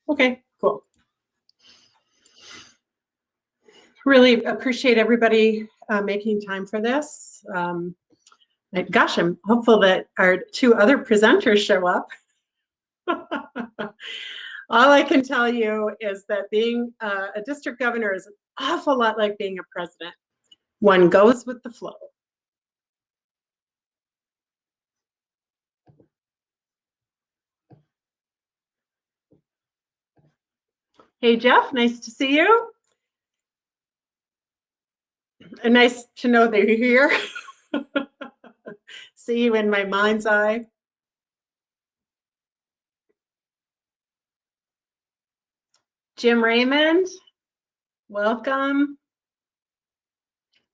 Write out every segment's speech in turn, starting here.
Okay, cool. Really appreciate everybody making time for this. Gosh, I'm hopeful that our two other presenters show up. All I can tell you is that being a district governor is an awful lot like being a president. One goes with the flow. Hey, Jeff, nice to see you. And nice to know that you're here. See you in my mind's eye. Jim Raymond, welcome.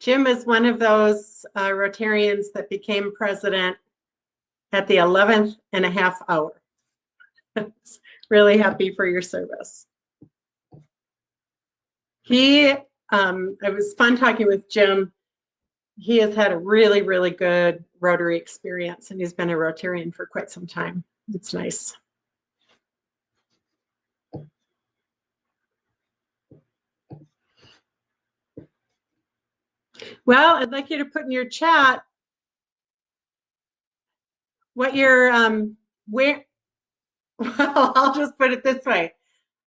Jim is one of those Rotarians that became president at the 11th and a half hour. Really happy for your service. It was fun talking with Jim. He has had a really, really good Rotary experience, and he's been a Rotarian for quite some time. It's nice. Well, I'd like you to put in your chat what you're where. Well, I'll just put it this way.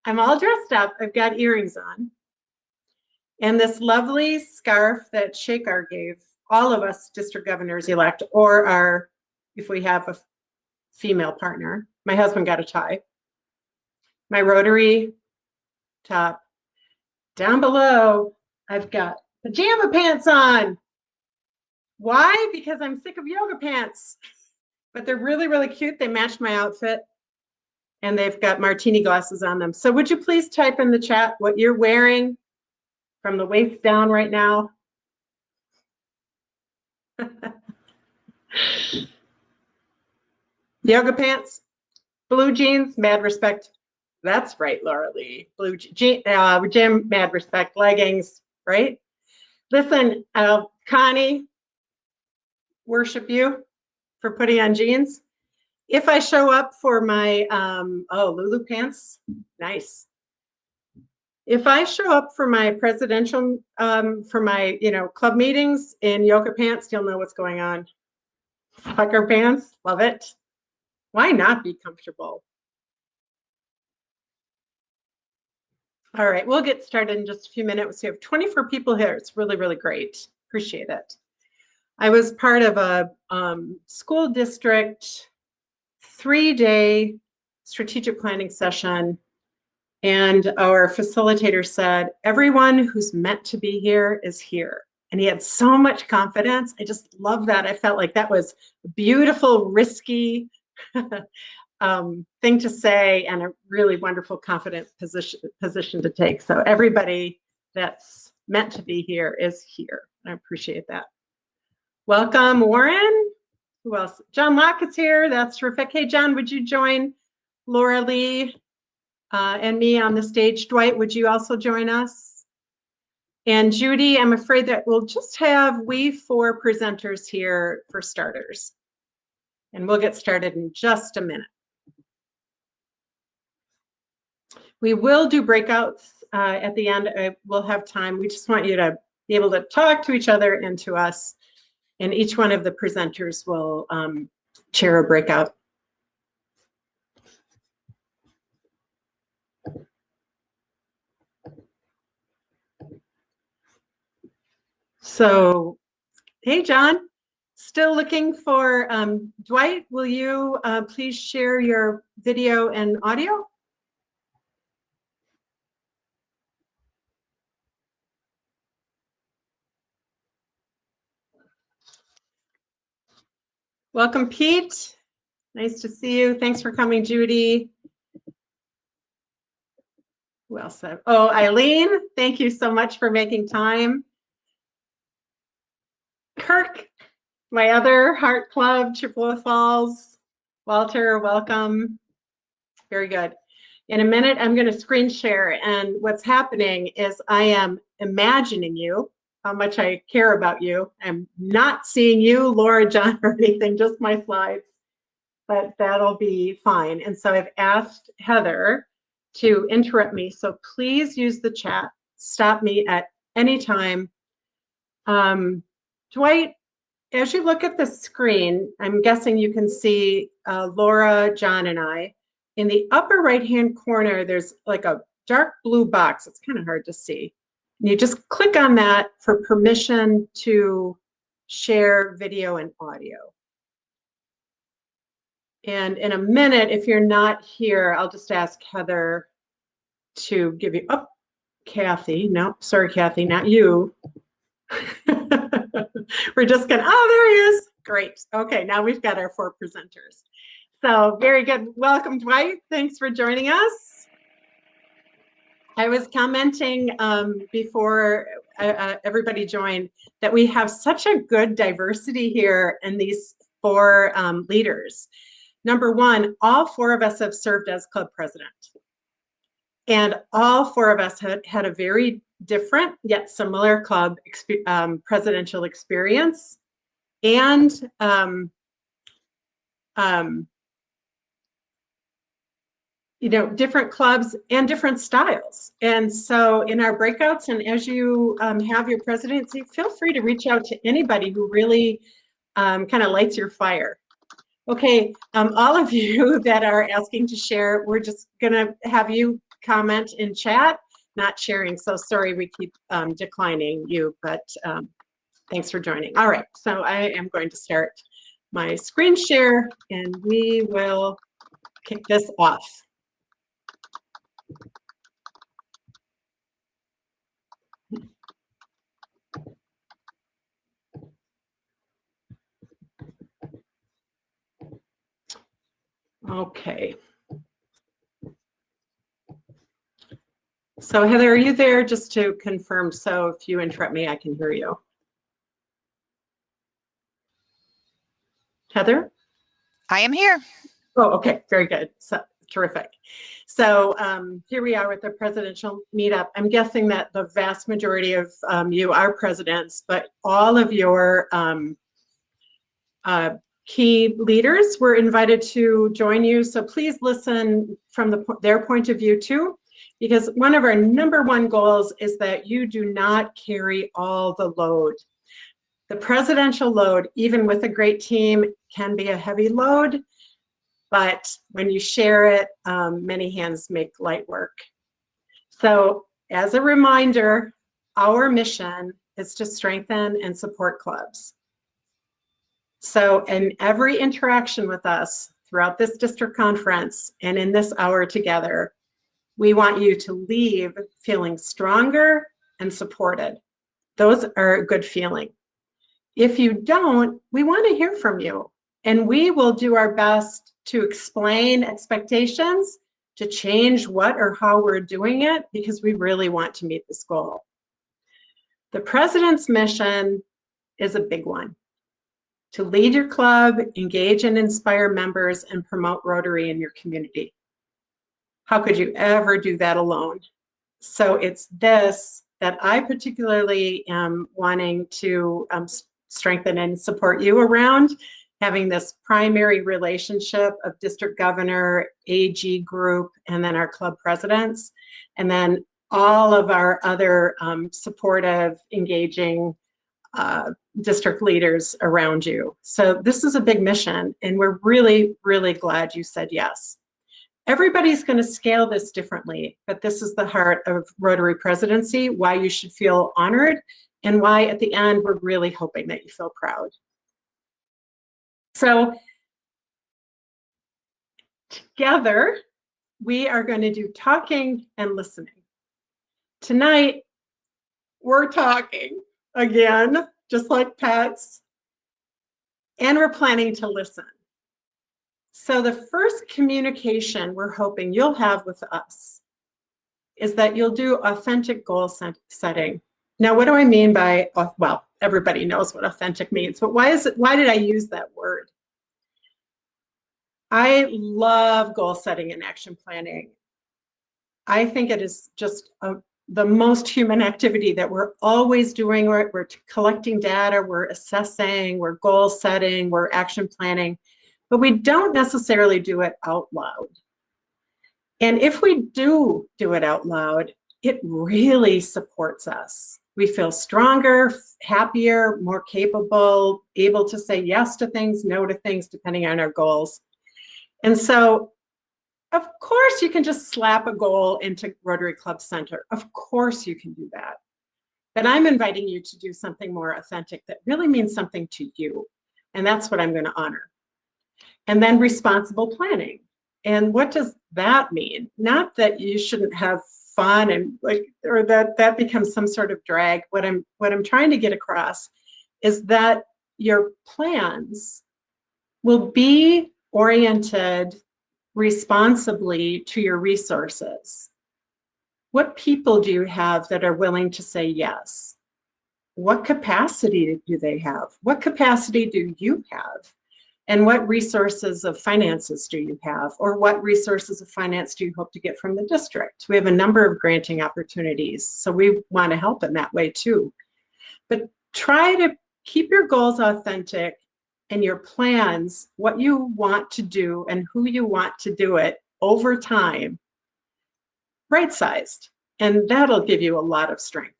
I'm all dressed up. I've got earrings on. And this lovely scarf that Shekar gave all of us district governors elect, or if we have a female partner. My husband got a tie. My Rotary top. Down below, I've got pajama pants on. Why? Because I'm sick of yoga pants. But they're really, really cute. They match my outfit. And they've got martini glasses on them. So would you please type in the chat what you're wearing from the waist down right now? Yoga pants, blue jeans, mad respect. That's right, Laura Lee. Blue Jim, mad respect, leggings, right? Listen, Connie, worship you for putting on jeans. If I show up for my, Lulu pants, nice. If I show up for my presidential, for my, club meetings in yoga pants, you'll know what's going on. Soccer pants, love it. Why not be comfortable? All right, we'll get started in just a few minutes. We have 24 people here. It's really, really great. Appreciate it. I was part of a school district 3-day strategic planning session, and our facilitator said, everyone who's meant to be here is here. And he had so much confidence. I just love that. I felt like that was a beautiful, risky thing to say, and a really wonderful, confident position to take. So everybody that's meant to be here is here. I appreciate that. Welcome, Warren. Who else? John Locke is here. That's terrific. Hey, John, would you join Laura Lee and me on the stage? Dwight, would you also join us? And Judy, I'm afraid that we'll just have we 4 presenters here for starters. And we'll get started in just a minute. We will do breakouts at the end. We'll have time. We just want you to be able to talk to each other and to us. And each one of the presenters will chair a breakout. So, hey, John, still looking for Dwight. Will you please share your video and audio? Welcome, Pete. Nice to see you. Thanks for coming, Judy. Who else? Oh, Eileen, thank you so much for making time. Kirk, my other Heart Club, Chippewa Falls. Walter, welcome. Very good. In a minute, I'm going to screen share. And what's happening is I am imagining you, how much I care about you. I'm not seeing you, Laura, John, or anything, just my slides. But that'll be fine. And so I've asked Heather to interrupt me. So please use the chat. Stop me at any time. Dwight, as you look at the screen, I'm guessing you can see Laura, John, and I. In the upper right-hand corner, there's like a dark blue box. It's kind of hard to see. And you just click on that for permission to share video and audio. And in a minute, if you're not here, I'll just ask Heather to give you, oh, Kathy, no, sorry, Kathy, not you. We're just gonna, oh, there he is. Great. Okay, now we've got our 4 presenters. So very good. Welcome, Dwight. Thanks for joining us. I was commenting before everybody joined that we have such a good diversity here in these 4 leaders. Number 1, all 4 of us have served as club president. And all 4 of us had a very different yet similar club presidential experience, and you know, different clubs and different styles. And so in our breakouts, and as you have your presidency, feel free to reach out to anybody who really kind of lights your fire. Okay, all of you that are asking to share, we're just gonna have you comment in chat, not sharing. So sorry we keep declining you, but thanks for joining. All right, so I am going to start my screen share and we will kick this off. Okay. So Heather, are you there, just to confirm? So if you interrupt me, I can hear you. Heather? I am here. Oh, okay, very good. So terrific. So here we are with the presidential meetup. I'm guessing that the vast majority of you are presidents, but all of your key leaders were invited to join you. So please listen from their point of view too, because one of our #1 goals is that you do not carry all the load. The presidential load, even with a great team, can be a heavy load, but when you share it, many hands make light work. So as a reminder, our mission is to strengthen and support clubs. So in every interaction with us throughout this district conference and in this hour together, we want you to leave feeling stronger and supported. Those are a good feeling. If you don't, we want to hear from you, and we will do our best to explain expectations, to change what or how we're doing it, because we really want to meet this goal. The president's mission is a big one: to lead your club, engage and inspire members, and promote Rotary in your community. How could you ever do that alone? So it's this that I particularly am wanting to strengthen and support you around, having this primary relationship of district governor, AG group, and then our club presidents, and then all of our other supportive, engaging district leaders around you. So this is a big mission, and we're really, really glad you said yes. Everybody's going to scale this differently, but this is the heart of Rotary presidency, why you should feel honored, and why at the end we're really hoping that you feel proud. So together, we are going to do talking and listening. Tonight, we're talking again, just like pets, and we're planning to listen. So the first communication we're hoping you'll have with us is that you'll do authentic goal setting. Now, what do I mean by, well, everybody knows what authentic means, but why did I use that word? I love goal setting and action planning. I think it is just the most human activity that we're always doing. We're collecting data, we're assessing, we're goal setting, we're action planning, but we don't necessarily do it out loud. And if we do it out loud, it really supports us. We feel stronger, happier, more capable, able to say yes to things, no to things, depending on our goals. And so, of course, you can just slap a goal into Rotary Club Center. Of course, you can do that. But I'm inviting you to do something more authentic that really means something to you. And that's what I'm going to honor. And then responsible planning. And what does that mean? Not that you shouldn't have fun and like, or that becomes some sort of drag. What I'm trying to get across is that your plans will be oriented responsibly to your resources. What people do you have that are willing to say yes? What capacity do they have? What capacity do you have? And what resources of finances do you have? Or what resources of finance do you hope to get from the district? We have a number of granting opportunities, so we want to help in that way too. But try to keep your goals authentic and your plans, what you want to do and who you want to do it over time, right-sized. And that'll give you a lot of strength.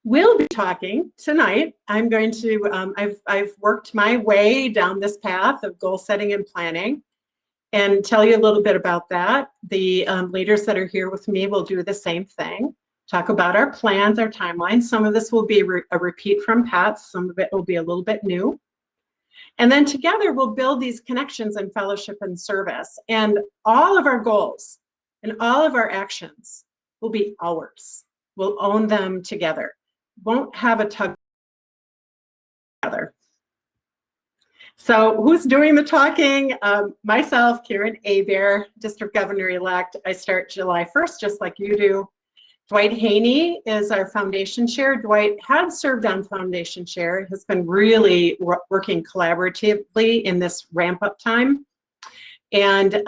We'll be talking tonight. I'm going to, I've worked my way down this path of goal setting and planning and tell you a little bit about that. The leaders that are here with me will do the same thing, talk about our plans, our timelines. Some of this will be a repeat from Pat's, some of it will be a little bit new. And then together we'll build these connections in fellowship and service. And all of our goals and all of our actions will be ours. We'll own them together. Won't have a tug together. So who's doing the talking? Myself, Karen Abear, District Governor-elect. I start July 1st, just like you do. Dwight Haney is our foundation chair. Dwight had served on foundation chair, has been really working collaboratively in this ramp-up time. And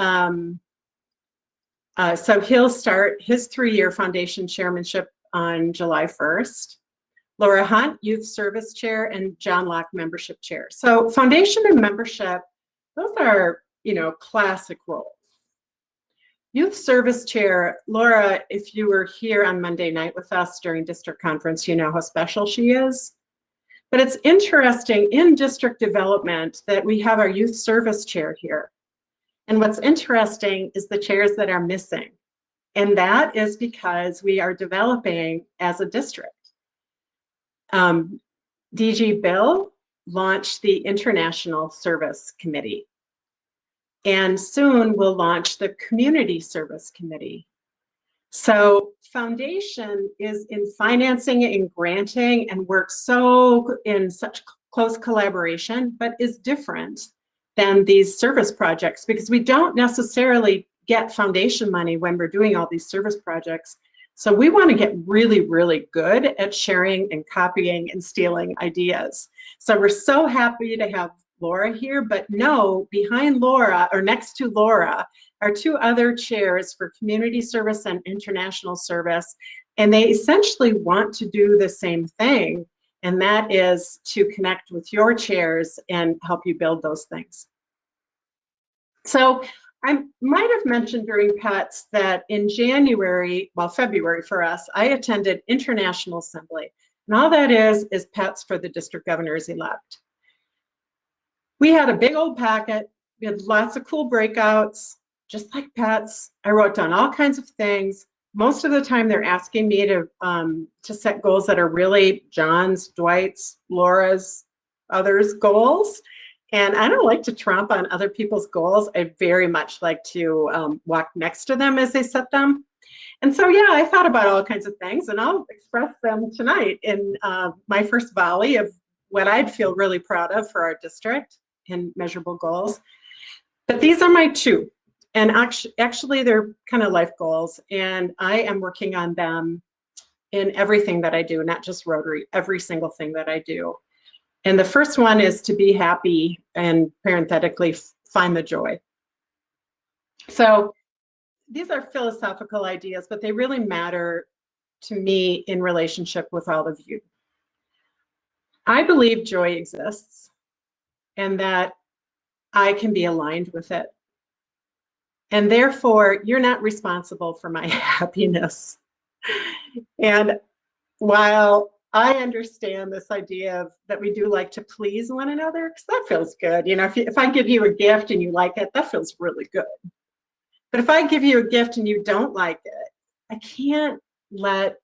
so he'll start his 3-year foundation chairmanship on July 1st. Laura Hunt, Youth Service Chair, and John Locke, Membership Chair. So foundation and membership, those are, classic roles. Youth Service Chair, Laura, if you were here on Monday night with us during district conference, you know how special she is. But it's interesting in district development that we have our Youth Service Chair here. And what's interesting is the chairs that are missing. And that is because we are developing as a district. DG Bill launched the International Service Committee. And soon we'll launch the Community Service Committee. So foundation is in financing and granting and works so in such close collaboration, but is different than these service projects because we don't necessarily get foundation money when we're doing all these service projects. So we want to get really, really good at sharing and copying and stealing ideas. So we're so happy to have Laura here, but no, behind Laura or next to Laura are 2 other chairs for community service and international service. And they essentially want to do the same thing. And that is to connect with your chairs and help you build those things. So I might have mentioned during PETS that in January, well, February for us, I attended International Assembly. And all that is PETS for the district governors-elect. We had a big old packet. We had lots of cool breakouts, just like PETS. I wrote down all kinds of things. Most of the time they're asking me to set goals that are really John's, Dwight's, Laura's, others' goals. And I don't like to trump on other people's goals. I very much like to walk next to them as they set them. And so, yeah, I thought about all kinds of things, and I'll express them tonight in my first volley of what I'd feel really proud of for our district and measurable goals. But these are my 2. And actually, they're kind of life goals. And I am working on them in everything that I do, not just Rotary, every single thing that I do. And the first one is to be happy and parenthetically find the joy. So these are philosophical ideas, but they really matter to me in relationship with all of you. I believe joy exists and that I can be aligned with it. And therefore, you're not responsible for my happiness. And while I understand this idea of that we do like to please one another, because that feels good. You know, if I give you a gift and you like it, that feels really good. But if I give you a gift and you don't like it, I can't let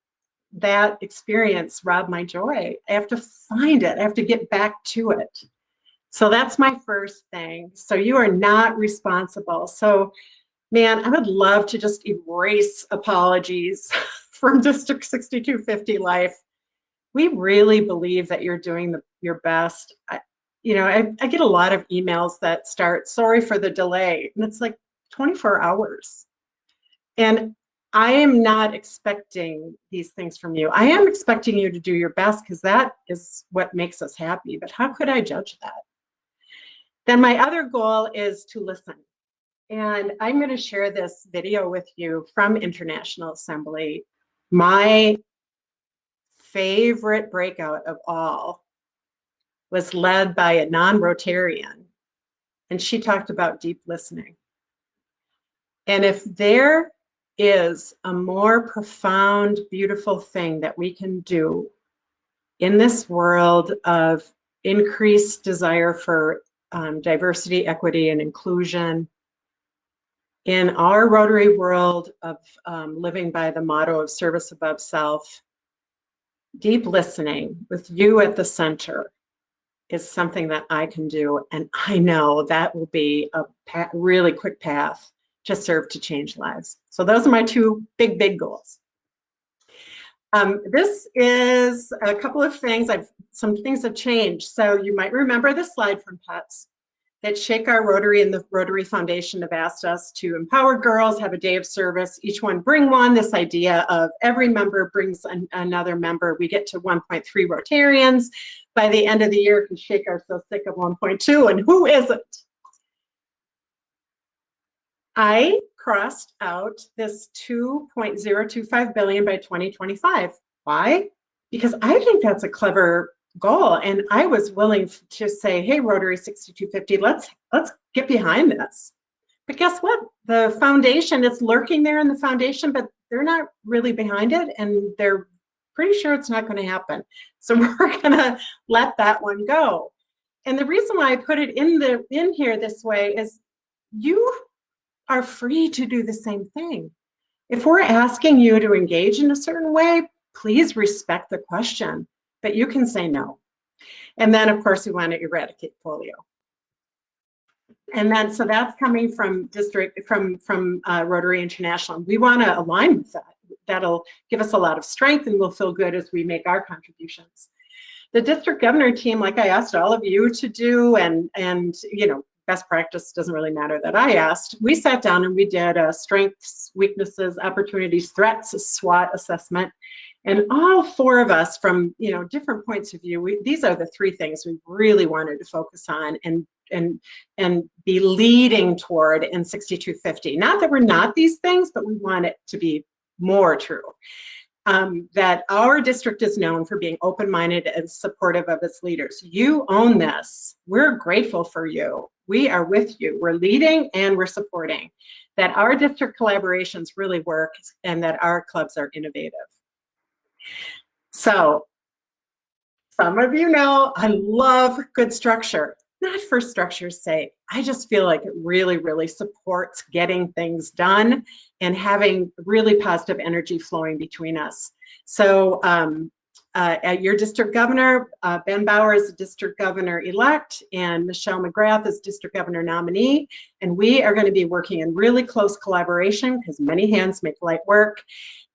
that experience rob my joy. I have to find it. I have to get back to it. So that's my first thing. So you are not responsible. So, man, I would love to just erase apologies from District 6250 life. We really believe that you're doing your best. I get a lot of emails that start, sorry for the delay. And it's like 24 hours. And I am not expecting these things from you. I am expecting you to do your best because that is what makes us happy. But how could I judge that? Then my other goal is to listen. And I'm going to share this video with you from International Assembly. My favorite breakout of all was led by a non-Rotarian, and she talked about deep listening. And if there is a more profound, beautiful thing that we can do in this world of increased desire for diversity, equity, and inclusion, in our Rotary world of living by the motto of service above self, deep listening with you at the center is something that I can do. And I know that will be a really quick path to serve to change lives. So those are my two big goals. This is a couple of things. Some things have changed. So you might remember this slide from PETS that Shake Our Rotary and the Rotary Foundation have asked us to empower girls, have a day of service, each one bring one. This idea of every member brings another member. We get to 1.3 Rotarians. By the end of the year, we shake ourselves sick of 1.2, and who isn't? I crossed out this 2.025 billion by 2025. Why? Because I think that's a clever goal, and I was willing to say, hey, Rotary 6250, let's get behind this. But guess what? The foundation is lurking there in the foundation, but they're not really behind it, and they're pretty sure it's not going to happen. So we're going to let that one go. And the reason why I put it in here this way is you are free to do the same thing. If we're asking you to engage in a certain way, please respect the question, but you can say no. And then, of course, we want to eradicate polio. And then, so that's coming from Rotary International. We want to align with that. That'll give us a lot of strength, and we'll feel good as we make our contributions. The district governor team, like I asked all of you to do, and you know, best practice doesn't really matter that I asked. We sat down and we did a strengths, weaknesses, opportunities, threats, a SWOT assessment. And all four of us from, you know, different points of view, these are the three things we really wanted to focus on and be leading toward in 6250. Not that we're not these things, but we want it to be more true. That our district is known for being open-minded and supportive of its leaders. You own this. We're grateful for you. We are with you. We're leading and we're supporting. That our district collaborations really work and that our clubs are innovative. So, some of you know I love good structure, not for structure's sake. I just feel like it really supports getting things done and having really positive energy flowing between us. So at your district governor, Ben Bauer is the district governor-elect and Michelle McGrath is district governor nominee. And we are going to be working in really close collaboration because many hands make light work.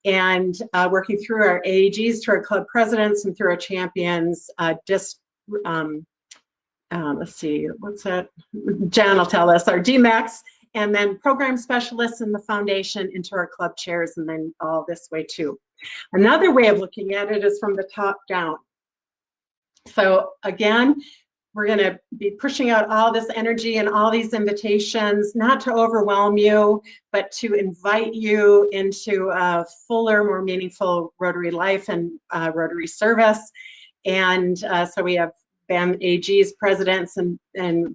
And working through our AAGs, through our club presidents, and through our champions, let's see, what's that? Jan will tell us, our DMACs, and then program specialists in the foundation into our club chairs, and then all this way too. Another way of looking at it is from the top down. So again, we're going to be pushing out all this energy and all these invitations, not to overwhelm you, but to invite you into a fuller, more meaningful Rotary life and Rotary service. And so we have BAM AG's presidents and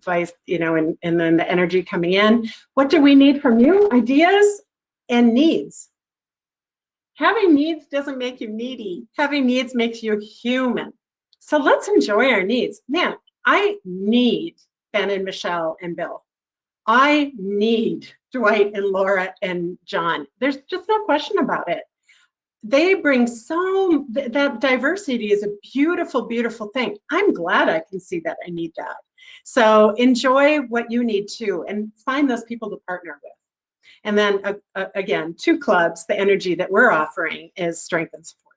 vice, and then the energy coming in. What do we need from you? Ideas and needs. Having needs doesn't make you needy. Having needs makes you human. So let's enjoy our needs. Man, I need Ben and Michelle and Bill. I need Dwight and Laura and John. There's just no question about it. They bring that diversity is a beautiful, beautiful thing. I'm glad I can see that I need that. So enjoy what you need too, and find those people to partner with. And then again, 2 clubs, the energy that we're offering is strength and support.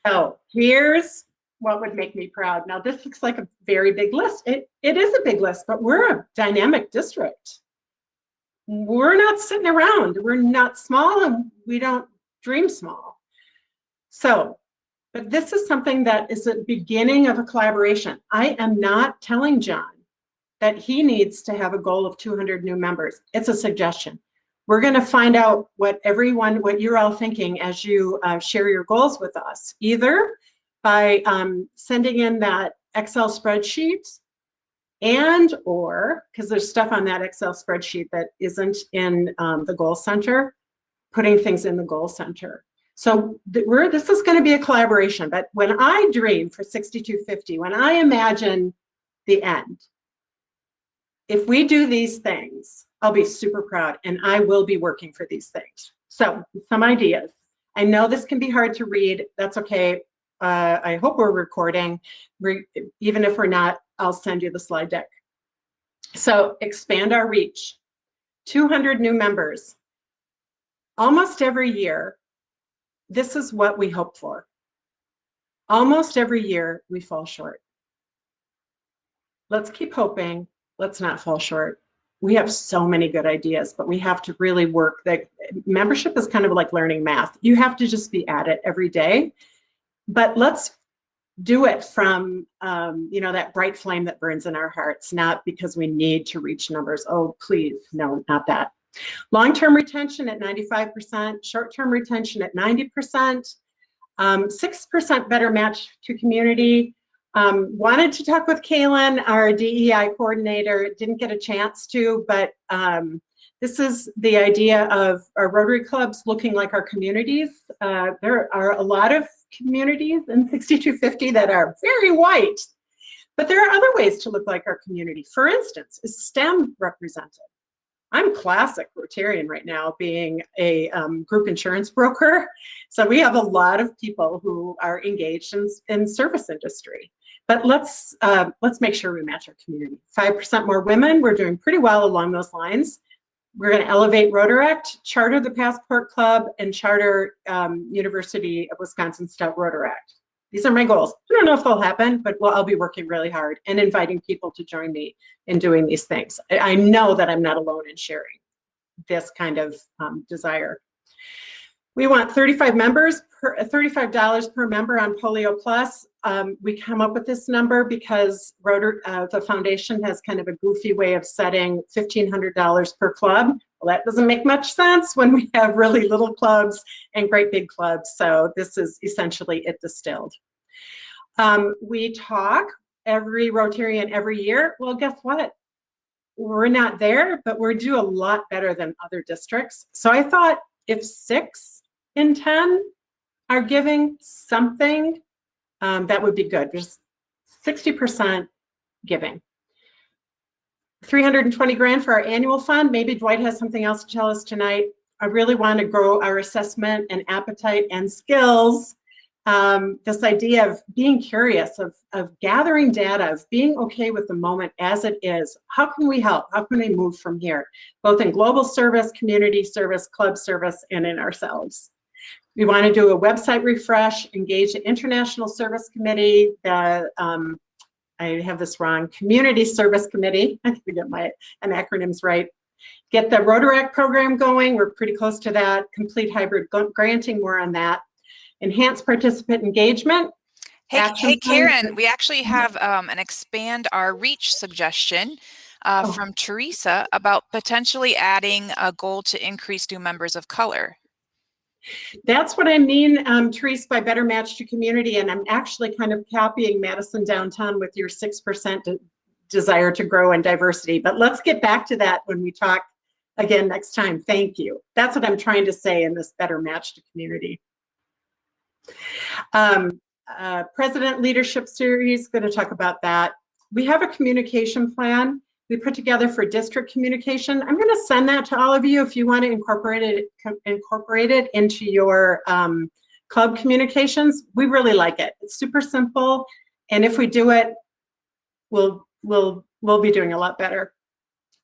So here's what would make me proud. Now this looks like a very big list. It is a big list, but we're a dynamic district. We're not sitting around. We're not small, and we don't dream small. So, but this is something that is the beginning of a collaboration. I am not telling John that he needs to have a goal of 200 new members. It's a suggestion. We're going to find out what you're all thinking as you share your goals with us, either by sending in that Excel spreadsheet or, because there's stuff on that Excel spreadsheet that isn't in the goal center, putting things in the goal center. So this is going to be a collaboration, but when I dream for 6250, when I imagine the end, if we do these things, I'll be super proud, and I will be working for these things. So some ideas. I know this can be hard to read. That's okay. I hope we're recording. Even if we're not, I'll send you the slide deck. So expand our reach. 200 new members. Almost every year, this is what we hope for. Almost every year, we fall short. Let's keep hoping. Let's not fall short. We have so many good ideas, but we have to really work. That membership is kind of like learning math. You have to just be at it every day. But let's do it from that bright flame that burns in our hearts, not because we need to reach numbers. Oh, please, no, not that. Long-term retention at 95%, short-term retention at 90%, 6% better match to community. Wanted to talk with Kaylin, our DEI coordinator, didn't get a chance to, but this is the idea of our Rotary clubs looking like our communities. There are a lot of communities in 6250 that are very white, but there are other ways to look like our community. For instance, is STEM represented? I'm classic Rotarian right now, being a group insurance broker. So we have a lot of people who are engaged in service industry. But let's make sure we match our community. 5% more women. We're doing pretty well along those lines. We're going to elevate Rotaract, charter the Passport Club, and charter University of Wisconsin Stout Rotaract. These are my goals. I don't know if they'll happen, but I'll be working really hard and inviting people to join me in doing these things. I know that I'm not alone in sharing this kind of desire. We want 35 members, $35 per member on Polio Plus. We come up with this number because the foundation has kind of a goofy way of setting $1,500 per club. Well, that doesn't make much sense when we have really little clubs and great big clubs. So this is essentially it distilled. We talk every Rotarian every year. Well, guess what? We're not there, but we do a lot better than other districts. So I thought if 6 in 10 are giving something, that would be good. Just 60% giving. 320 grand for our annual fund. Maybe Dwight has something else to tell us tonight. I really want to grow our assessment and appetite and skills. This idea of being curious, of gathering data, of being okay with the moment as it is. How can we help? How can we move from here? Both in global service, community service, club service, and in ourselves. We want to do a website refresh, engage the International Service Committee, I have this wrong, Community Service Committee. I have to get my acronyms right. Get the Rotaract program going. We're pretty close to that. Complete hybrid granting, more on that. Enhance participant engagement. Hey Karen, we actually have an expand our reach suggestion from Teresa about potentially adding a goal to increase new members of color. That's what I mean, Therese, by better match to community. And I'm actually kind of copying Madison Downtown with your 6% desire to grow and diversity. But let's get back to that when we talk again next time. Thank you. That's what I'm trying to say in this better match to community. President Leadership Series, going to talk about that. We have a communication plan we put together for district communication. I'm going to send that to all of you if you want to incorporate it into your club communications. We really like it. It's super simple, and if we do it, we'll be doing a lot better.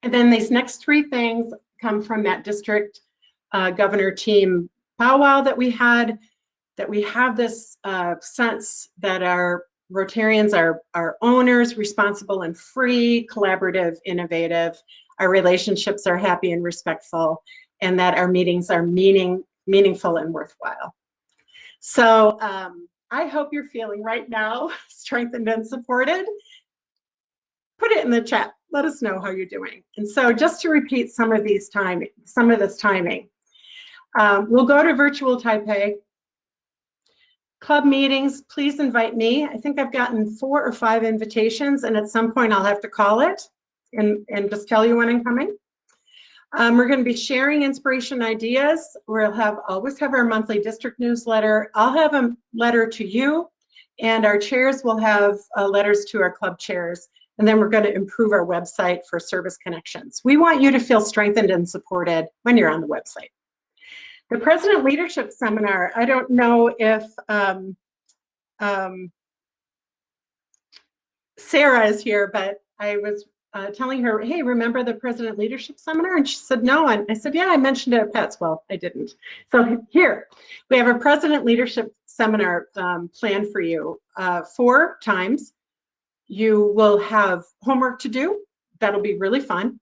And then these next three things come from that district governor team powwow that we had. That we have this sense that our Rotarians are owners, responsible and free, collaborative, innovative. Our relationships are happy and respectful, and that our meetings are meaningful and worthwhile. So I hope you're feeling right now strengthened and supported. Put it in the chat. Let us know how you're doing. And so just to repeat some of this timing, we'll go to virtual Taipei. Club meetings, please invite me. I think I've gotten 4 or 5 invitations, and at some point I'll have to call it and just tell you when I'm coming. We're going to be sharing inspiration ideas. We'll always have our monthly district newsletter. I'll have a letter to you, and our chairs will have letters to our club chairs. And then we're going to improve our website for service connections. We want you to feel strengthened and supported when you're on the website. The President Leadership Seminar, I don't know if Sarah is here, but I was telling her, hey, remember the President Leadership Seminar? And she said, no. And I said, yeah, I mentioned it at Pets. Well, I didn't. So here, we have a President Leadership Seminar planned for you 4 times. You will have homework to do. That'll be really fun,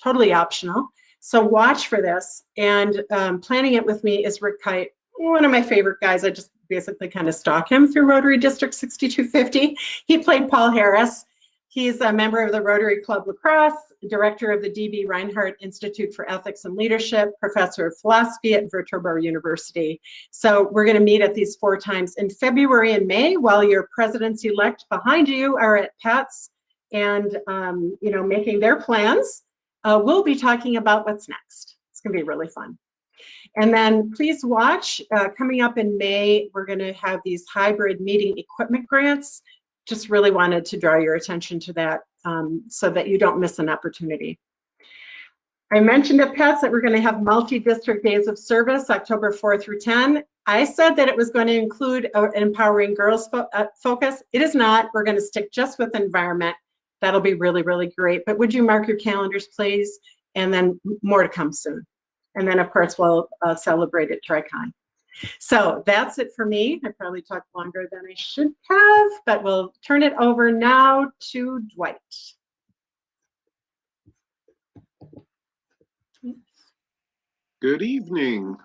totally optional. So watch for this, and planning it with me is Rick Kite, one of my favorite guys. I just basically kind of stalk him through Rotary District 6250. He played Paul Harris. He's a member of the Rotary Club Lacrosse, director of the D.B. Reinhardt Institute for Ethics and Leadership, professor of philosophy at Viterbo University. So we're going to meet at these 4 times in February and May while your presidents-elect behind you are at Pat's and making their plans. We'll be talking about what's next. It's going to be really fun. And then please watch, coming up in May, we're going to have these hybrid meeting equipment grants. Just really wanted to draw your attention to that so that you don't miss an opportunity. I mentioned at PETS that we're going to have multi-district days of service, October 4 through 10. I said that it was going to include an empowering girls focus. It is not. We're going to stick just with environment. That'll be really, really great. But would you mark your calendars, please? And then more to come soon. And then, of course, we'll celebrate at TriCon. So that's it for me. I probably talked longer than I should have, but we'll turn it over now to Dwight. Good evening.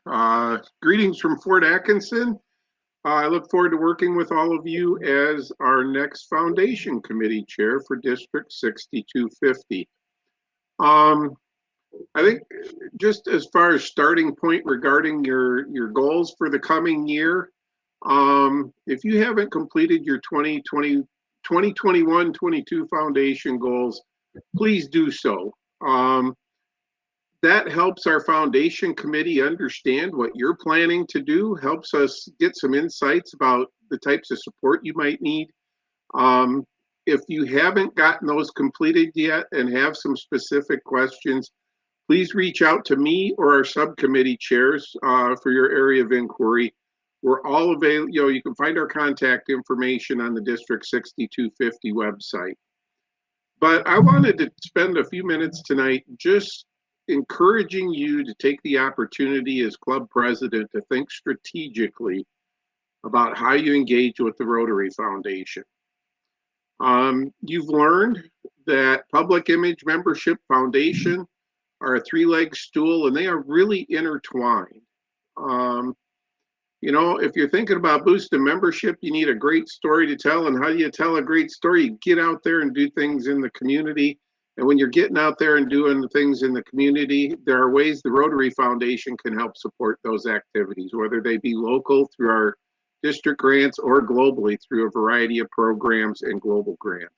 Greetings from Fort Atkinson. I look forward to working with all of you as our next Foundation Committee Chair for District 6250. I think just as far as starting point regarding your goals for the coming year, if you haven't completed your 2021-22 Foundation goals, please do so. That helps our Foundation Committee understand what you're planning to do, helps us get some insights about the types of support you might need. If you haven't gotten those completed yet and have some specific questions, please reach out to me or our subcommittee chairs for your area of inquiry. We're all available. You can find our contact information on the District 6250 website. But I wanted to spend a few minutes tonight just encouraging you to take the opportunity as club president to think strategically about how you engage with the Rotary Foundation. You've learned that public image, membership, foundation are a 3-leg stool, and they are really intertwined. If you're thinking about boosting membership, you need a great story to tell. And how do you tell a great story? You get out there and do things in the community And when you're getting out there and doing things in the community, there are ways the Rotary Foundation can help support those activities, whether they be local through our district grants or globally through a variety of programs and global grants.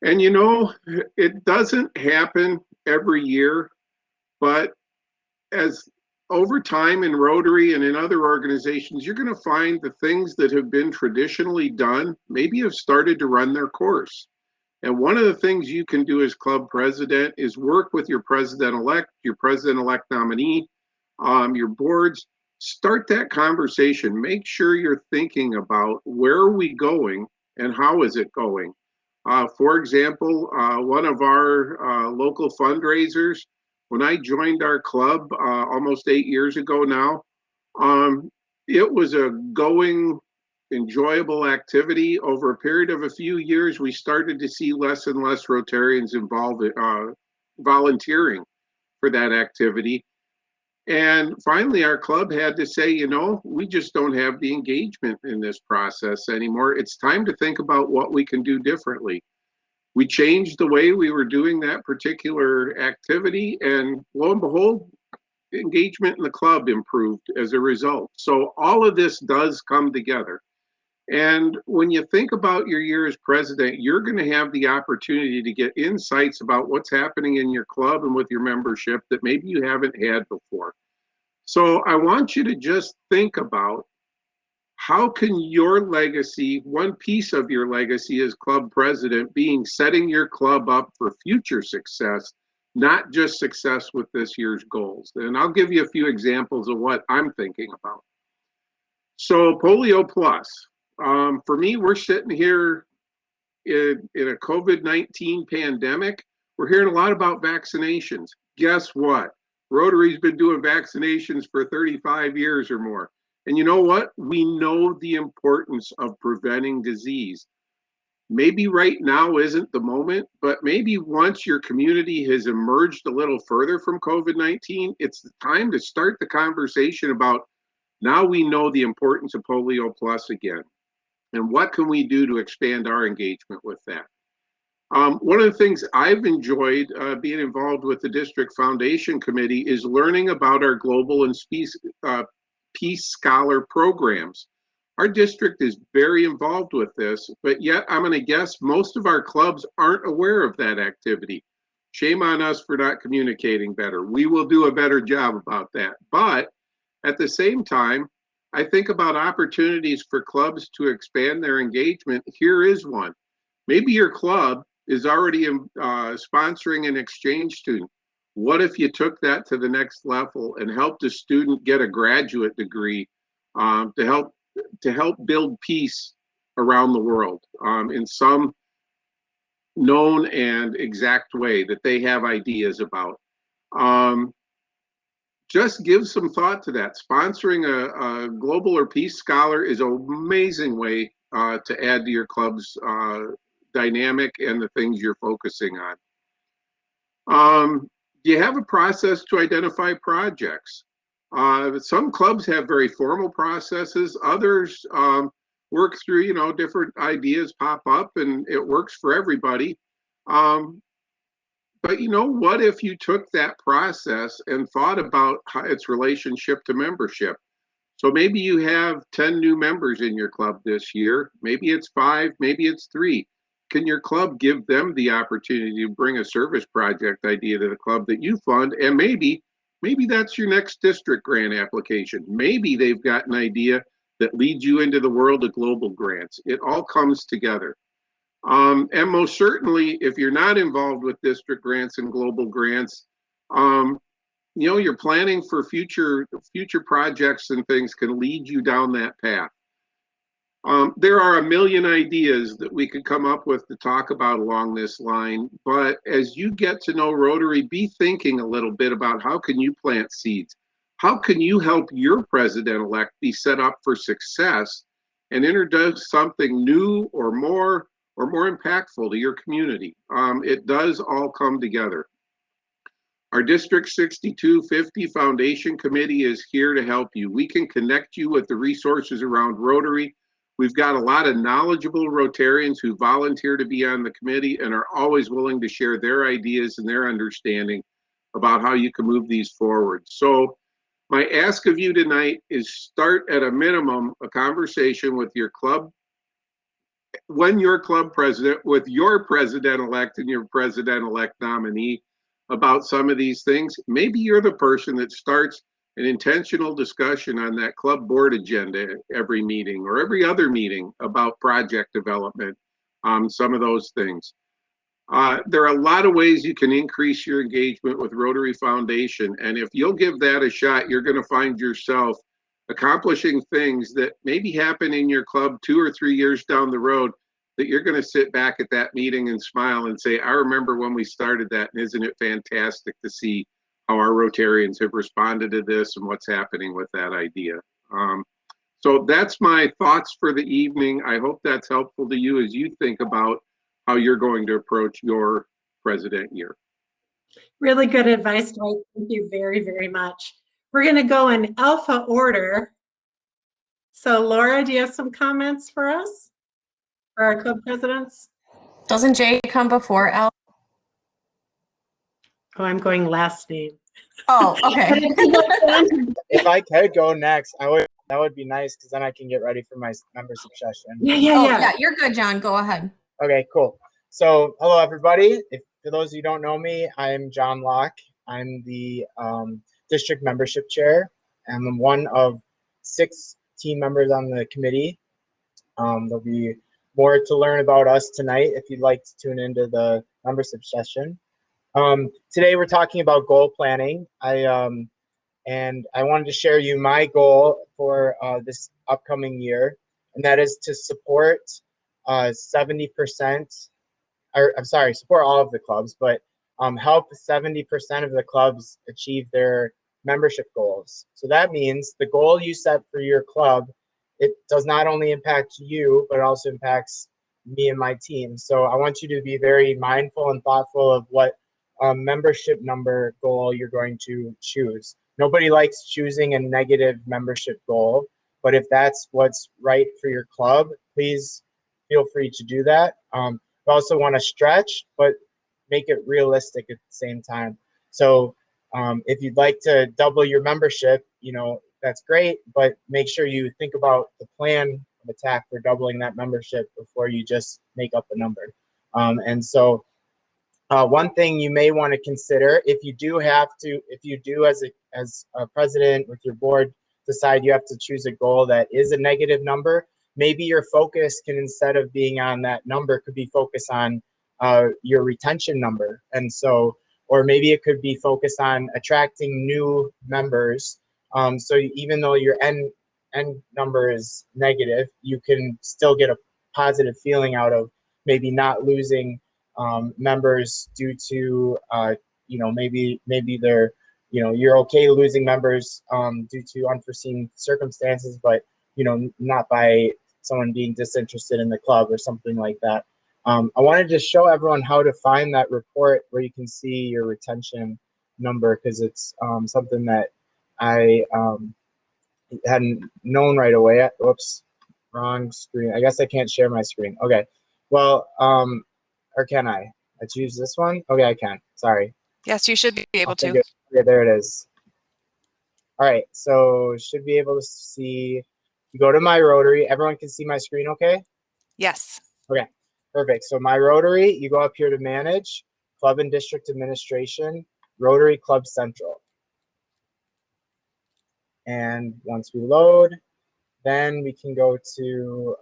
And you know, it doesn't happen every year, but as over time in Rotary and in other organizations, you're going to find the things that have been traditionally done maybe have started to run their course. And one of the things you can do as club president is work with your president-elect, your president-elect nominee, your boards. Start that conversation. Make sure you're thinking about where are we going and how is it going. For example, one of our local fundraisers, when I joined our club almost 8 years ago now, it was a going, enjoyable activity. Over a period of a few years, we started to see less and less Rotarians involved volunteering for that activity. And finally, our club had to say, you know, we just don't have the engagement in this process anymore. It's time to think about what we can do differently. We changed the way we were doing that particular activity, and lo and behold, engagement in the club improved as a result. So all of this does come together. And when you think about your year as president, you're going to have the opportunity to get insights about what's happening in your club and with your membership that maybe you haven't had before. So I want you to just think about how can your legacy, one piece of your legacy as club president, being setting your club up for future success, not just success with this year's goals. And I'll give you a few examples of what I'm thinking about. So Polio Plus. For me, we're sitting here in a COVID-19 pandemic. We're hearing a lot about vaccinations. Guess what? Rotary's been doing vaccinations for 35 years or more. And you know what? We know the importance of preventing disease. Maybe right now isn't the moment, but maybe once your community has emerged a little further from COVID-19, it's the time to start the conversation about now we know the importance of Polio Plus again. And what can we do to expand our engagement with that? One of the things I've enjoyed being involved with the District Foundation Committee is learning about our global and Peace Scholar programs. Our district is very involved with this, but yet I'm going to guess most of our clubs aren't aware of that activity. Shame on us for not communicating better. We will do a better job about that. But at the same time, I think about opportunities for clubs to expand their engagement. Here is one. Maybe your club is already sponsoring an exchange student. What if you took that to the next level and helped a student get a graduate degree to help build peace around the world in some known and exact way that they have ideas about? Just give some thought to that. Sponsoring a global or peace scholar is an amazing way to add to your club's dynamic and the things you're focusing on. Do you have a process to identify projects? Some clubs have very formal processes. Others work through, you know, different ideas pop up and it works for everybody. But you know, what if you took that process and thought about its relationship to membership? So maybe you have 10 new members in your club this year. Maybe it's 5, maybe it's 3. Can your club give them the opportunity to bring a service project idea to the club that you fund? And maybe that's your next district grant application. Maybe they've got an idea that leads you into the world of global grants. It all comes together. And most certainly, if you're not involved with district grants and global grants, you know, you're planning for future projects and things can lead you down that path. There are a million ideas that we could come up with to talk about along this line, but as you get to know Rotary, be thinking a little bit about how can you plant seeds? How can you help your president-elect be set up for success and introduce something new or more impactful to your community? It does all come together. Our District 6250 Foundation Committee is here to help you. We can connect you with the resources around Rotary. We've got a lot of knowledgeable Rotarians who volunteer to be on the committee and are always willing to share their ideas and their understanding about how you can move these forward. So my ask of you tonight is start at a minimum a conversation with your club, when your club president, with your president-elect and your president-elect nominee about some of these things. Maybe you're the person that starts an intentional discussion on that club board agenda every meeting or every other meeting about project development, some of those things. There are a lot of ways you can increase your engagement with Rotary Foundation, and if you'll give that a shot, you're going to find yourself accomplishing things that maybe happen in your club 2 or 3 years down the road that you're going to sit back at that meeting and smile and say, I remember when we started that, and isn't it fantastic to see how our Rotarians have responded to this and what's happening with that idea. So that's my thoughts for the evening. I hope that's helpful to you as you think about how you're going to approach your president year. Really good advice, Dwight. Thank you very, very much. We're going to go in alpha order. So Laura, do you have some comments for us, for our club presidents? Doesn't Jay come before L? Oh, I'm going last name. Oh, okay. If I could go next, that would be nice because then I can get ready for my membership session. Yeah, you're good, John. Go ahead. Okay, cool. So, hello everybody. For those of you who don't know me, I'm John Locke. I'm the district membership chair. I'm one of 6 team members on the committee. There'll be more to learn about us tonight if you'd like to tune into the membership session. Today we're talking about goal planning. And I wanted to share you my goal for this upcoming year, and that is to support 70%, or I'm sorry, support all of the clubs, but help 70% of the clubs achieve their membership goals. So that means the goal you set for your club, it does not only impact you, but it also impacts me and my team. So I want you to be very mindful and thoughtful of what membership number goal you're going to choose. Nobody likes choosing a negative membership goal, but if that's what's right for your club, please feel free to do that. We also want to stretch, but make it realistic at the same time. So if you'd like to double your membership, that's great, but make sure you think about the plan of attack for doubling that membership before you just make up a number. And so one thing you may want to consider, if you do as a president with your board decide you have to choose a goal that is a negative number, maybe your focus can, instead of being on that number, could be focused on your retention number. And so, or maybe it could be focused on attracting new members. So even though your end number is negative, you can still get a positive feeling out of maybe not losing members due to maybe they're you're okay losing members due to unforeseen circumstances, but not by someone being disinterested in the club or something like that. I wanted to show everyone how to find that report where you can see your retention number, because it's something that I hadn't known right away. Whoops, wrong screen. I guess I can't share my screen. Okay, well, or can I? I choose this one? Okay, I can. Sorry. Yes, you should be able to. Good. Okay, there it is. All right, so should be able to see. You go to my Rotary. Everyone can see my screen, okay? Yes. Okay, perfect. So my Rotary, you go up here to manage, club and district administration, Rotary Club Central. And once we load, then we can go to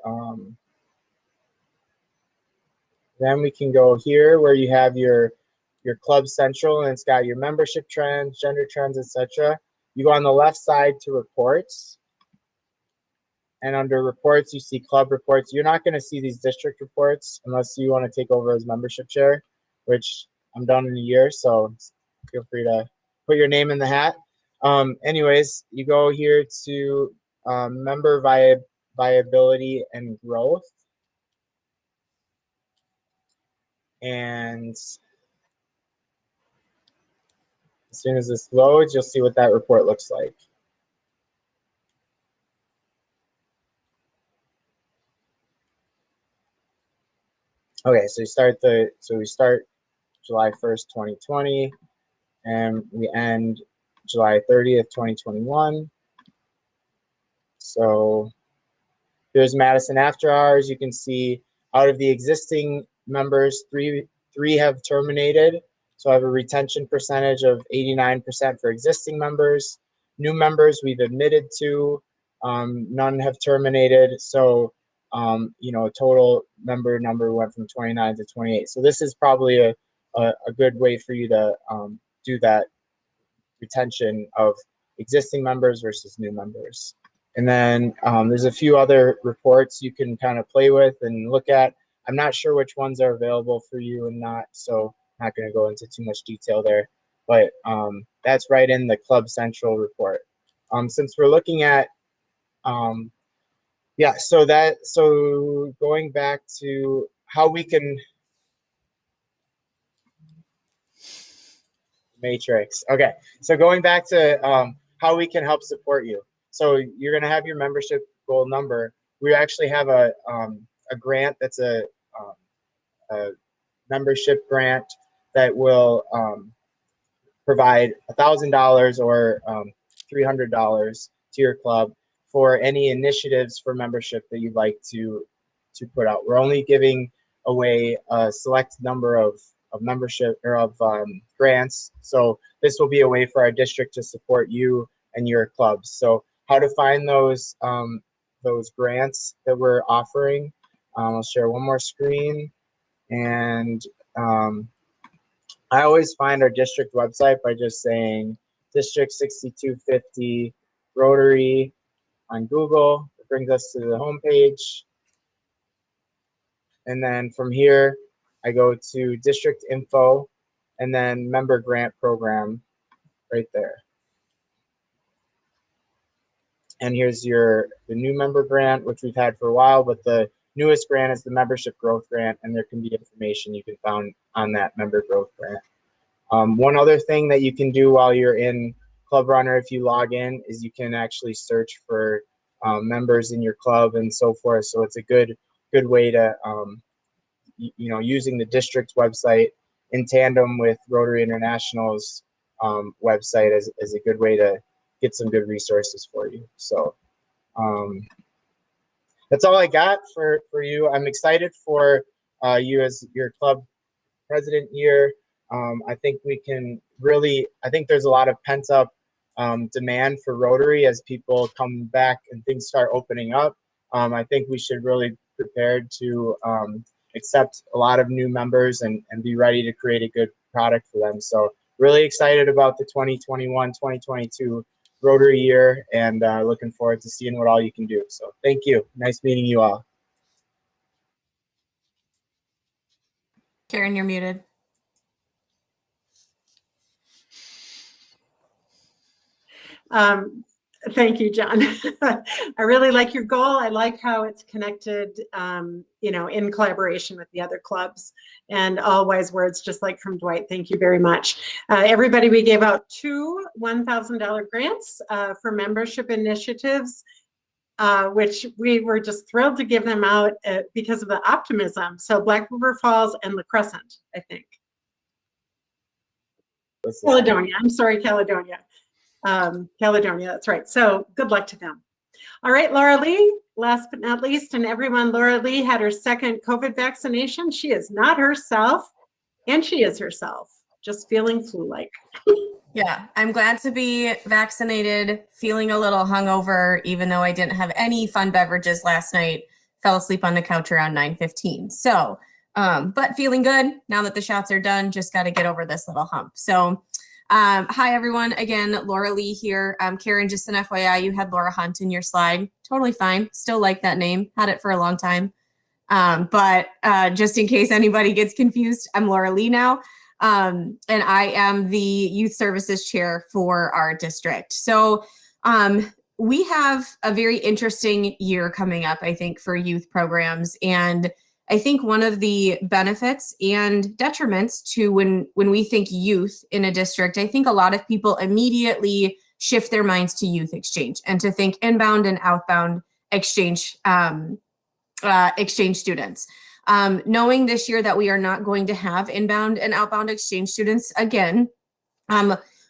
here where you have your club central, and it's got your membership trends, gender trends, etc. You go on the left side to reports, and under reports you see club reports. You're not going to see these district reports unless you want to take over as membership chair, which I'm done in a year, so feel free to put your name in the hat. Anyways, you go here to member viability and growth. And as soon as this loads, you'll see what that report looks like. Okay, so we start July 1st, 2020, and we end July 30th, 2021. So here's Madison after hours. You can see out of the existing members, three have terminated. So I have a retention percentage of 89% for existing members. New members we've admitted to, none have terminated. So, total member number went from 29 to 28. So this is probably a good way for you to do that retention of existing members versus new members. And then there's a few other reports you can kind of play with and look at. I'm not sure which ones are available for you and not, so I'm not going to go into too much detail there. But that's right in the Club Central report. Since we're looking at, so going back to how we can Matrix. Okay, so going back to how we can help support you. So you're going to have your membership goal number. We actually have a grant that's a membership grant that will provide $1,000 or $300 to your club for any initiatives for membership that you'd like to put out. We're only giving away a select number of membership or of grants. So this will be a way for our district to support you and your clubs. So how to find those grants that we're offering. I'll share one more screen, and I always find our district website by just saying District 6250 Rotary on Google. It brings us to the homepage. And then from here, I go to district info and then member grant program right there. And here's the new member grant, which we've had for a while, but the newest grant is the membership growth grant, and there can be information you can find on that member growth grant. One other thing that you can do while you're in Club Runner, if you log in, is you can actually search for members in your club and so forth. So it's a good way to, using the district's website in tandem with Rotary International's website is a good way to get some good resources for you. So that's all I got for you. I'm excited for you as your club president year. I think we can really, I think there's a lot of pent up demand for Rotary as people come back and things start opening up. I think we should really be prepared to accept a lot of new members and be ready to create a good product for them. So really excited about the 2021-2022 Rotary year, and looking forward to seeing what all you can do. So thank you. Nice meeting you all. Karen, you're muted. Thank you, John. I really like your goal. I like how it's connected, in collaboration with the other clubs, and all wise words, just like from Dwight. Thank you very much. Everybody, we gave out 2 $1,000 grants for membership initiatives, which we were just thrilled to give them out because of the optimism. So Black River Falls and La Crescent, I think. Caledonia, I'm sorry, Caledonia. Caledonia, that's right. So good luck to them. All right, Laura Lee, last but not least, and everyone, Laura Lee had her second COVID vaccination. She is not herself, and she is herself, just feeling flu-like. Yeah, I'm glad to be vaccinated, feeling a little hungover, even though I didn't have any fun beverages last night. Fell asleep on the couch around 9:15. So, but feeling good now that the shots are done, just got to get over this little hump. So, hi, everyone. Again, Laura Lee here. Karen, just an FYI, you had Laura Hunt in your slide. Totally fine. Still like that name. Had it for a long time. But just in case anybody gets confused, I'm Laura Lee now. And I am the Youth Services Chair for our district. So we have a very interesting year coming up, I think, for youth programs. And I think one of the benefits and detriments to when we think youth in a district, I think a lot of people immediately shift their minds to youth exchange and to think inbound and outbound exchange students. Knowing this year that we are not going to have inbound and outbound exchange students again,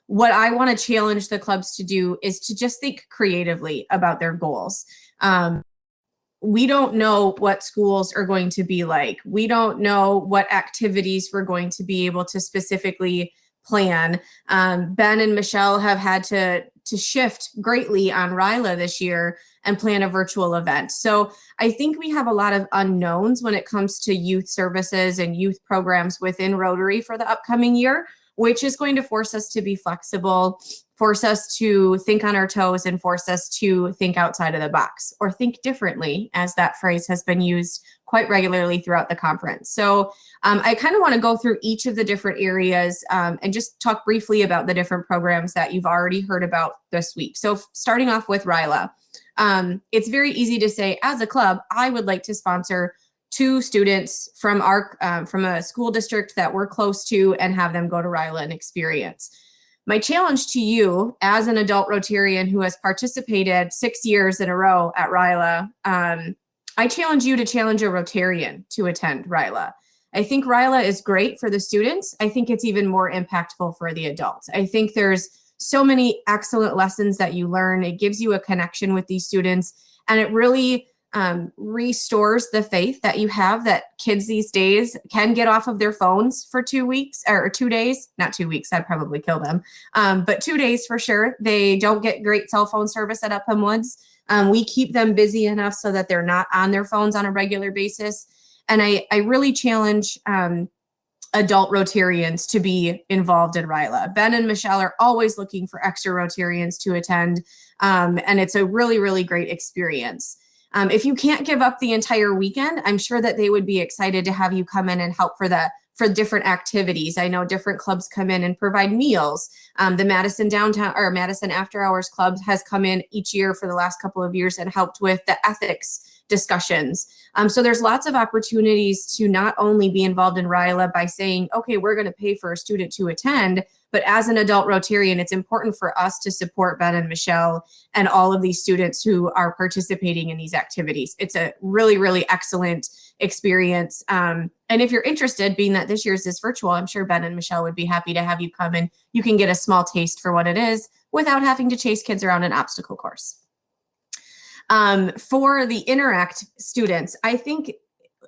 what I want to challenge the clubs to do is to just think creatively about their goals. We don't know what schools are going to be like. We don't know what activities we're going to be able to specifically plan. Ben and Michelle have had to shift greatly on RILA this year and plan a virtual event. So I think we have a lot of unknowns when it comes to youth services and youth programs within Rotary for the upcoming year, which is going to force us to be flexible, force us to think on our toes, and force us to think outside of the box, or think differently, as that phrase has been used quite regularly throughout the conference. So I kind of want to go through each of the different areas and just talk briefly about the different programs that you've already heard about this week. So starting off with RILA, it's very easy to say, as a club, I would like to sponsor 2 students from our from a school district that we're close to and have them go to RILA and experience. My challenge to you as an adult Rotarian who has participated 6 years in a row at RILA, I challenge you to challenge a Rotarian to attend RILA. I think RILA is great for the students. I think it's even more impactful for the adults. I think there's so many excellent lessons that you learn. It gives you a connection with these students, and it really restores the faith that you have that kids these days can get off of their phones for 2 weeks or 2 days, not 2 weeks, that'd probably kill them. But 2 days for sure. They don't get great cell phone service at Upham Woods. We keep them busy enough so that they're not on their phones on a regular basis. And I really challenge adult Rotarians to be involved in RILA. Ben and Michelle are always looking for extra Rotarians to attend. And it's a really, really great experience. If you can't give up the entire weekend, I'm sure that they would be excited to have you come in and help for different activities. I know different clubs come in and provide meals. The Madison Downtown or Madison After Hours Club has come in each year for the last couple of years and helped with the ethics discussions. So there's lots of opportunities to not only be involved in RILA by saying, okay, we're going to pay for a student to attend, but as an adult Rotarian, it's important for us to support Ben and Michelle and all of these students who are participating in these activities. It's a really, really excellent experience. And if you're interested, being that this year's is virtual, I'm sure Ben and Michelle would be happy to have you come and you can get a small taste for what it is without having to chase kids around an obstacle course. For the Interact students, I think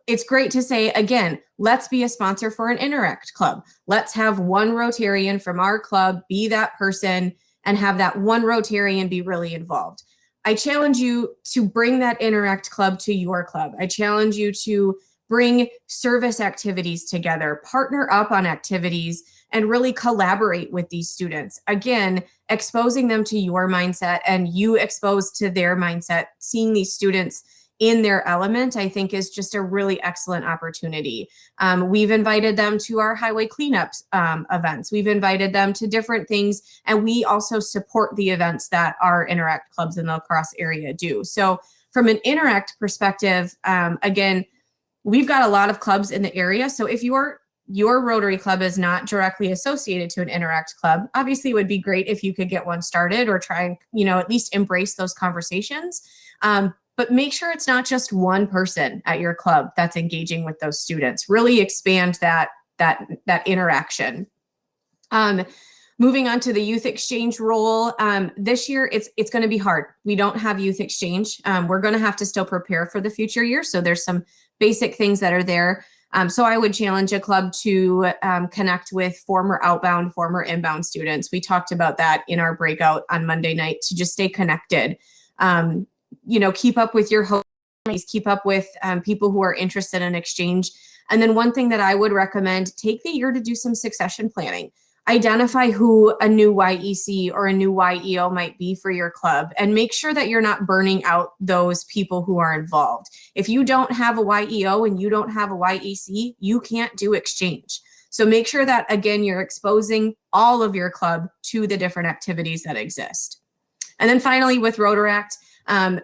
it's great to say, again, let's be a sponsor for an Interact club. Let's have one Rotarian from our club be that person and have that one Rotarian be really involved. I challenge you to bring that Interact club to your club. I challenge you to bring service activities together, partner up on activities, and really collaborate with these students. Again, exposing them to your mindset and you exposed to their mindset, seeing these students in their element, I think is just a really excellent opportunity. We've invited them to our highway cleanups events. We've invited them to different things, and we also support the events that our Interact clubs in the La Crosse area do. So from an Interact perspective, again, we've got a lot of clubs in the area. So if your Rotary club is not directly associated to an Interact club, obviously it would be great if you could get one started or try and, at least embrace those conversations. But make sure it's not just one person at your club that's engaging with those students. Really expand that interaction. Moving on to the youth exchange role, this year it's going to be hard. We don't have youth exchange. We're going to have to still prepare for the future year. So there's some basic things that are there. So I would challenge a club to connect with former outbound, former inbound students. We talked about that in our breakout on Monday night to just stay connected. Keep up with your homies, keep up with people who are interested in exchange. And then one thing that I would recommend, take the year to do some succession planning. Identify who a new YEC or a new YEO might be for your club and make sure that you're not burning out those people who are involved. If you don't have a YEO and you don't have a YEC, you can't do exchange. So make sure that, again, you're exposing all of your club to the different activities that exist. And then finally, with Rotaract,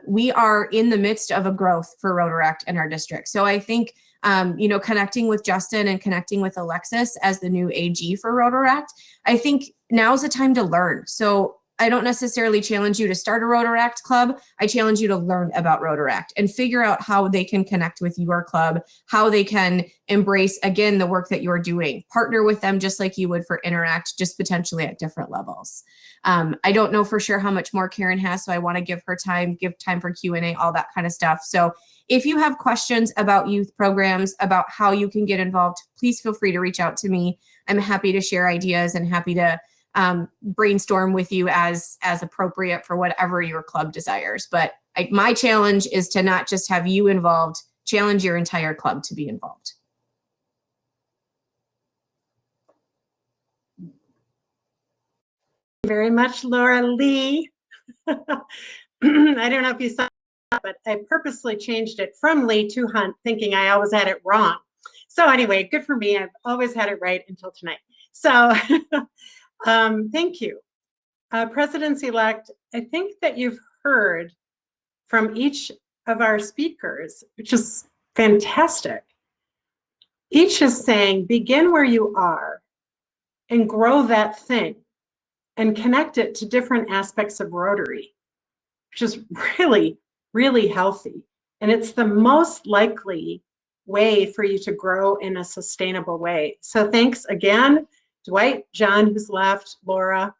we are in the midst of a growth for Rotaract in our district. So I think, connecting with Justin and connecting with Alexis as the new AG for Rotaract, I think now's the time to learn. So I don't necessarily challenge you to start a Rotaract club. I challenge you to learn about Rotaract and figure out how they can connect with your club, how they can embrace, again, the work that you're doing. Partner with them just like you would for Interact, just potentially at different levels. I don't know for sure how much more Karen has, so I want to give her time, give time for Q&A, all that kind of stuff. So if you have questions about youth programs, about how you can get involved, please feel free to reach out to me. I'm happy to share ideas and happy to brainstorm with you as appropriate for whatever your club desires. But my challenge is to not just have you involved, challenge your entire club to be involved. Very much, Laura Lee. I don't know if you saw that, but I purposely changed it from Lee to Hunt, thinking I always had it wrong. So anyway, good for me. I've always had it right until tonight. So thank you. Presidents-elect, I think that you've heard from each of our speakers, which is fantastic. Each is saying, begin where you are and grow that thing and connect it to different aspects of Rotary, which is really, really healthy. And it's the most likely way for you to grow in a sustainable way. So thanks again, Dwight, John, who's left, Laura.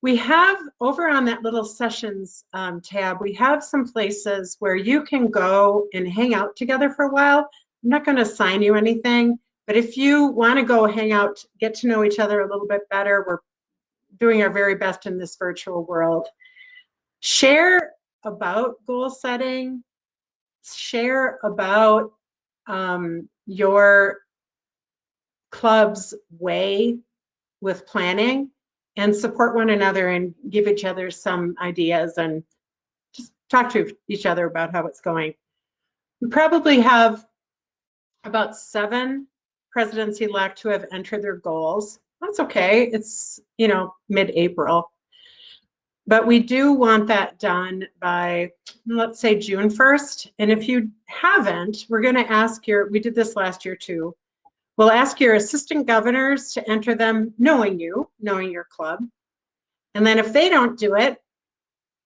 We have over on that little sessions tab, we have some places where you can go and hang out together for a while. I'm not going to assign you anything, but if you want to go hang out, get to know each other a little bit better, we're doing our very best in this virtual world. Share about goal setting, share about your club's way with planning, and support one another and give each other some ideas and just talk to each other about how it's going. We probably have about 7 presidents-elect who have entered their goals. That's okay. It's, you know, mid-April. But we do want that done by, let's say, June 1st. And if you haven't, we're going to ask we did this last year too. We'll ask your assistant governors to enter them knowing your club. And then if they don't do it,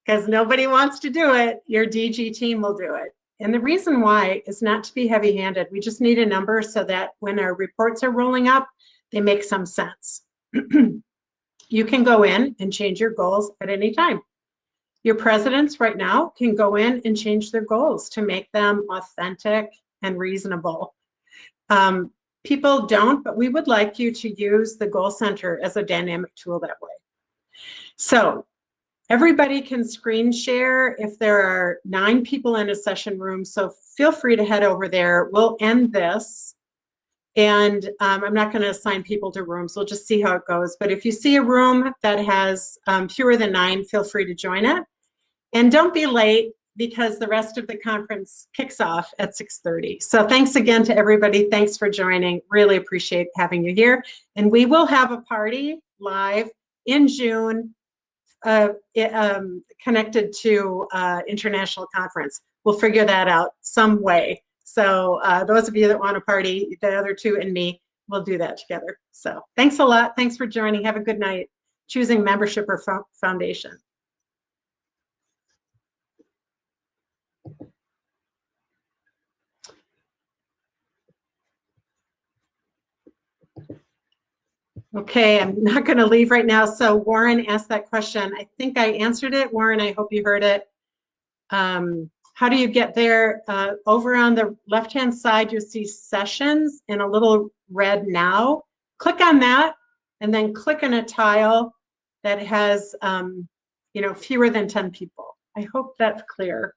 because nobody wants to do it, your DG team will do it. And the reason why is not to be heavy-handed. We just need a number so that when our reports are rolling up, they make some sense. You can go in and change your goals at any time. Your presidents right now can go in and change their goals to make them authentic and reasonable. People don't, but we would like you to use the Goal Center as a dynamic tool that way. So everybody can screen share if there are 9 people in a session room. So feel free to head over there. We'll end this. And I'm not going to assign people to rooms. We'll just see how it goes. But if you see a room that has fewer than 9, feel free to join it. And don't be late because the rest of the conference kicks off at 6:30. So thanks again to everybody. Thanks for joining. Really appreciate having you here. And we will have a party live in June connected to international conference. We'll figure that out some way. So those of you that want to party, the other 2 and me, we'll do that together. So thanks a lot. Thanks for joining. Have a good night. Choosing membership or foundation. Okay, I'm not going to leave right now. So Warren asked that question. I think I answered it. Warren, I hope you heard it. How do you get there? Over on the left-hand side, you'll see sessions in a little red now. Click on that and then click on a tile that has, you know, fewer than 10 people. I hope that's clear.